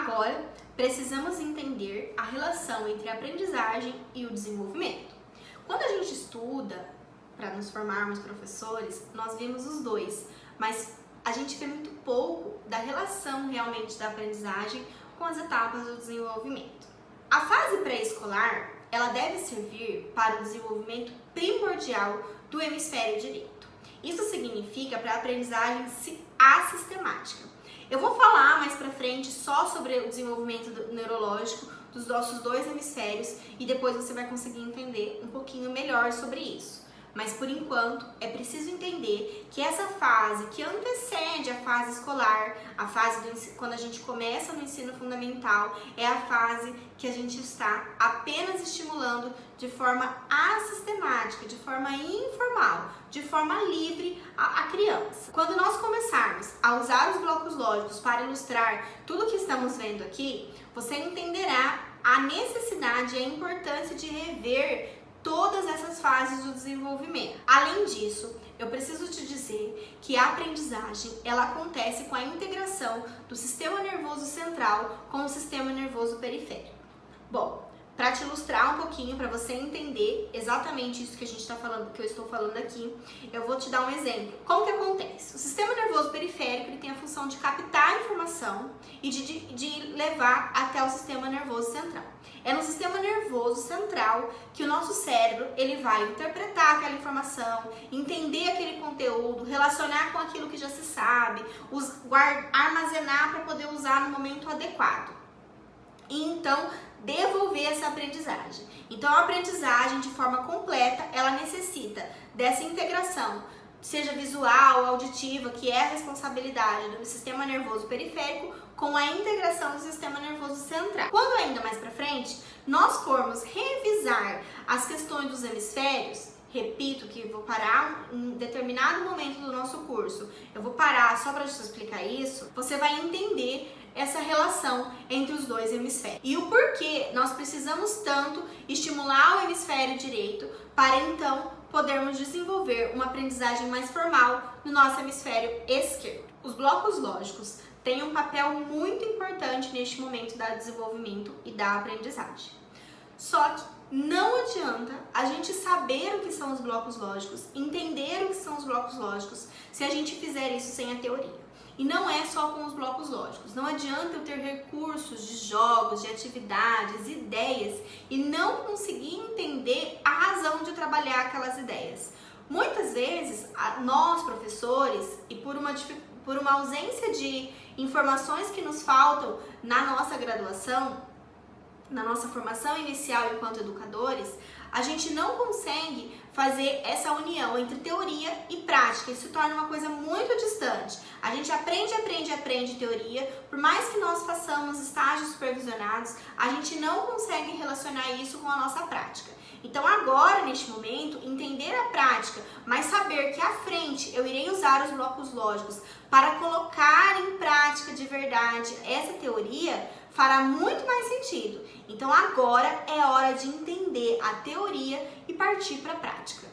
Agora, precisamos entender a relação entre a aprendizagem e o desenvolvimento. Quando a gente estuda para nos formarmos professores, nós vemos os dois, mas a gente vê muito pouco da relação realmente da aprendizagem com as etapas do desenvolvimento. A fase pré-escolar, ela deve servir para o desenvolvimento primordial do hemisfério direito. Isso significa para a aprendizagem assistemática. Eu vou falar mais pra frente só sobre o desenvolvimento neurológico dos nossos dois hemisférios e depois você vai conseguir entender um pouquinho melhor sobre isso. Mas por enquanto é preciso entender que essa fase que antecede a fase escolar, a fase quando a gente começa no ensino fundamental, é a fase que a gente está apenas estimulando de forma assistemática, de forma informal, de forma livre a criança. Quando nós começarmos a usar os blocos lógicos para ilustrar tudo que estamos vendo aqui, você entenderá a necessidade e a importância de rever todas essas fases do desenvolvimento. Além disso, eu preciso te dizer que a aprendizagem ela acontece com a integração do sistema nervoso central com o sistema nervoso periférico. Bom, para te ilustrar um pouquinho, para você entender exatamente isso que a gente está falando, que eu estou falando aqui, eu vou te dar um exemplo. Como que acontece? O sistema nervoso periférico ele tem a função de captar a informação e de levar até o sistema nervoso central. É no sistema nervoso central que o nosso cérebro ele vai interpretar aquela informação, entender aquele conteúdo, relacionar com aquilo que já se sabe, armazenar para poder usar no momento adequado. E então devolver essa aprendizagem. Então a aprendizagem de forma completa, ela necessita dessa integração, seja visual, auditiva, que é a responsabilidade do sistema nervoso periférico, com a integração do sistema nervoso central. Quando ainda mais para frente, nós formos revisar as questões dos hemisférios, repito que vou parar em determinado momento do nosso curso, eu vou parar só para te explicar isso, você vai entender essa relação entre os dois hemisférios. E o porquê nós precisamos tanto estimular o hemisfério direito para então podermos desenvolver uma aprendizagem mais formal no nosso hemisfério esquerdo. Os blocos lógicos têm um papel muito importante neste momento do desenvolvimento e da aprendizagem. Só que não adianta a gente saber o que são os blocos lógicos, entender o que são os blocos lógicos, se a gente fizer isso sem a teoria. E não é só com os blocos lógicos. Não adianta eu ter recursos de jogos, de atividades, ideias e não conseguir entender a razão de trabalhar aquelas ideias. Muitas vezes, nós professores, e por uma ausência de informações que nos faltam na nossa graduação, na nossa formação inicial enquanto educadores, a gente não consegue fazer essa união entre teoria e prática. Isso se torna uma coisa muito distante. A gente aprende teoria, por mais que nós façamos estágios supervisionados, a gente não consegue relacionar isso com a nossa prática. Então agora, neste momento, entender a prática, mas saber que à frente eu irei usar os blocos lógicos para colocar em prática de verdade essa teoria, fará muito mais sentido. Então agora é hora de entender a teoria e partir para a prática.